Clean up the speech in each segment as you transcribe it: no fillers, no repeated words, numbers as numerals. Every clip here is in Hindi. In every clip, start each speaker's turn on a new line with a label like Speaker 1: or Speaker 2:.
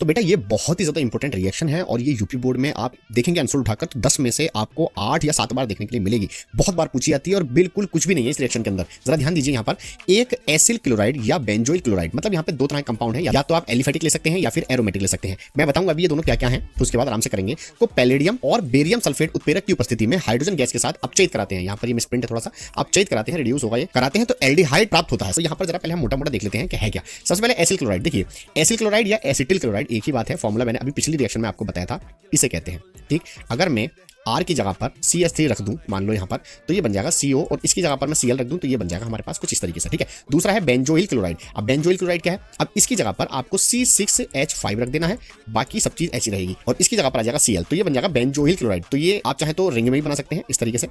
Speaker 1: तो बेटा ये बहुत ही ज्यादा इंपॉर्टेंट रिएक्शन है और ये यूपी बोर्ड में आप देखेंगे आंसर उठाकर तो 10 में से आपको 8 या 7 बार देखने के लिए मिलेगी। बहुत बार पूछी जाती है और बिल्कुल कुछ भी नहीं है इस रिएक्शन के अंदर। जरा ध्यान दीजिए यहाँ पर एक एसिल क्लोराइड या बेंजोइल क्लोराइड, मतलब यहाँ पे दो तरह के कंपाउंड है, या तो आप एलिफेटिक ले सकते हैं या फिर एरोमेटिक ले सकते हैं। मैं बताऊंगा अभी ये दोनों क्या क्या है, तो उसके बाद आराम से करेंगे। तो पैलेडियम और बेरियम सल्फेट उत्प्रेरक की उपस्थिति में हाइड्रोजन गैस के साथ अपचयित कराते हैं। यहाँ पर ये मिसप्रिंट है थोड़ा सा, अपचयित कराते हैं, रिड्यूस होगा ये, कराते हैं तो एल्डिहाइड प्राप्त होता है। तो यहाँ पर जरा पहले हम मोटा मोटा देख लेते हैं क्या है क्या। सबसे पहले एसिल क्लोराइड, देखिए एसिल क्लोराइड या एसिटिल क्लोराइड एक ही बात है, फॉर्मूला मैंने अभी पिछली रिएक्शन में आपको बताया था, इसे कहते हैं। ठीक, अगर मैं R की जगह पर CH3 रख दूं मान लो यहाँ पर, तो ये बन जाएगा CO, और इसकी जगह पर मैं Cl रख दूं तो ये बन जाएगा हमारे पास कुछ इस तरीके से। ठीक है, दूसरा है बेंजोइल क्लोराइड। अब बेंजोइल क्लोराइड क्या है, अब इसकी जगह पर आपको C6H5 रख देना है, बाकी सब चीज ऐसी रहेगी, और इसकी जगह पर आ जाएगा Cl, तो ये बन जाएगा बेंजोइल क्लोराइड। तो ये आप चाहे तो रिंग में भी बना सकते हैं इस तरीके से,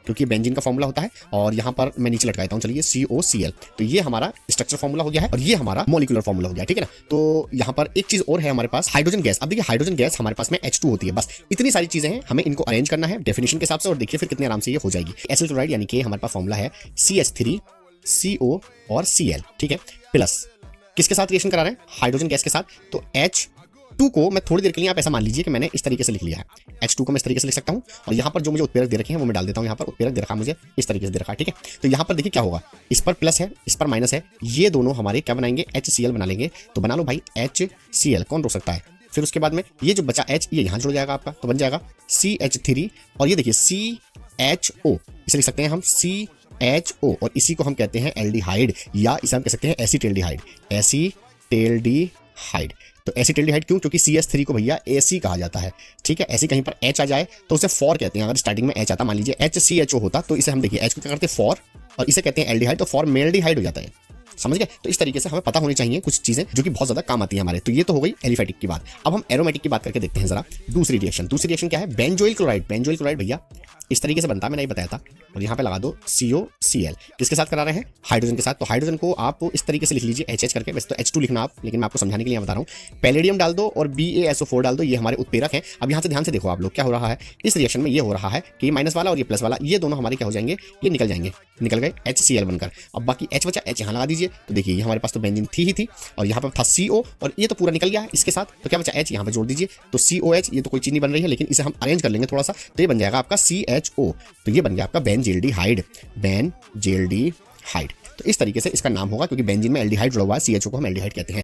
Speaker 1: क्योंकि बेंजीन का फॉर्मूला होता है, और यहाँ पर मैं नीचे लटका देता हूँ, चलिए COCl, तो ये हमारा स्ट्रक्चर फॉर्मूला हो गया है और ये हमारा मॉलिक्यूलर फॉर्मूला हो गया। ठीक है ना, तो यहाँ पर एक चीज और है हमारे पास, हाइड्रोजन गैस। अब देखिए हाइड्रोजन गैस हमारे पास में H2 होती है, बस इतनी सारी चीजें हैं, हमें इनको अरेंज करना है डेफिनेशन के हिसाब से, और देखिए फिर कितने आराम से ये हो जाएगी। एसिल क्लोराइड यानी कि हमारे पास फॉर्मूला है CH3 CO और Cl। ठीक है, प्लस किसके साथ रिएक्शन करा रहे हैं, हाइड्रोजन गैस के साथ, तो H2 को मैं थोड़ी देर के लिए आप ऐसा मान लीजिए कि मैंने इस तरीके से लिख लिया है, H2 को मैं इस तरीके से लिख सकता हूं, और यहाँ पर जो मुझे उत्प्रेरक दे रखे हैं वो मैं डाल देता हूं। यहाँ पर उत्प्रेरक दे रखा मुझे इस तरीके से दे रखा है। ठीक है, तो यहाँ पर देखिए क्या होगा, इस पर प्लस है इस पर माइनस है, ये दोनों हमारे क्या बनाएंगे, HCl बना लेंगे। तो बना लो भाई HCl, कौन रोक सकता है। फिर उसके बाद में ये जो बचा H, ये यहाँ जुड़ जाएगा आपका, तो बन जाएगा CH3, और ये देखिए CHO, इसे लिख सकते हैं हम CHO, और इसी को हम कहते हैं एल्डिहाइड, या इसे हम कह सकते हैं एसीटेल्डिहाइड। एसीटेल्डिहाइड, तो एसीटेल्डिहाइड क्यों, क्योंकि CH3 को भैया AC कहा जाता है। ठीक है, ऐसी कहीं पर H आ जाए तो उसे फॉर कहते हैं। अगर स्टार्टिंग में H आता, मान लीजिए HCHO होता, तो इसे हम देखिए H को क्या करते हैं फॉर, और इसे कहते हैं एल्डिहाइड, तो फॉर्मेल्डिहाइड हो जाता है। समझ गए, तो इस तरीके से हमें पता होनी चाहिए कुछ चीजें जो कि बहुत ज्यादा काम आती है हमारे। तो ये तो हो गई एलिफेटिक की बात। अब हम एरोमेटिक की बात करके देखते हैं जरा। दूसरी रिएक्शन क्या है, बेंजोइल क्लोराइड। बेंजोइल क्लोराइड भैया इस तरीके से बनता है, मैंने ये बताया था, और यहाँ पे लगा दो COCl, किसके साथ करा रहे हैं, हाइड्रोजन के साथ। तो हाइड्रोजन को आप इस तरीके से लिख लीजिए HH करके, वैसे तो H2 लिखना आप, लेकिन मैं आपको समझाने के लिए बता रहा हूँ। पैलेडियम डाल दो और BaSO4 डाल दो, ये हमारे उत्प्रेरक है। अब यहाँ से ध्यान से देखो आप लोग, क्या हो रहा है इस रिएक्शन में, ये हो रहा है कि ये माइनस वाला और ये प्लस वाला, ये दोनों हमारे क्या हो जाएंगे, ये निकल जाएंगे, निकल गए HCl बनकर। अब बाकी H बचा, H यहाँ लगा दीजिए, तो देखिए ये हमारे पास तो बेंजीन थी ही थी, और यहाँ पर था CO, और ये तो पूरा निकल गया इसके साथ, तो क्या बचा H, यहाँ पे जोड़ दीजिए, तो COH, ये तो कोई चीज नहीं बन रही है, लेकिन इसे हम अरेंज कर लेंगे थोड़ा सा, तो ये बन जाएगा आपका CHO, तो ये बन गया आपका बेंजील्डिहाइड। बेंजील्डिहाइड, तो इस तरीके से इसका नाम होगा, क्योंकि बेंजीन में एल्डिहाइड जुड़ा हुआ है, CHO को हम एल्डिहाइड कहते हैं।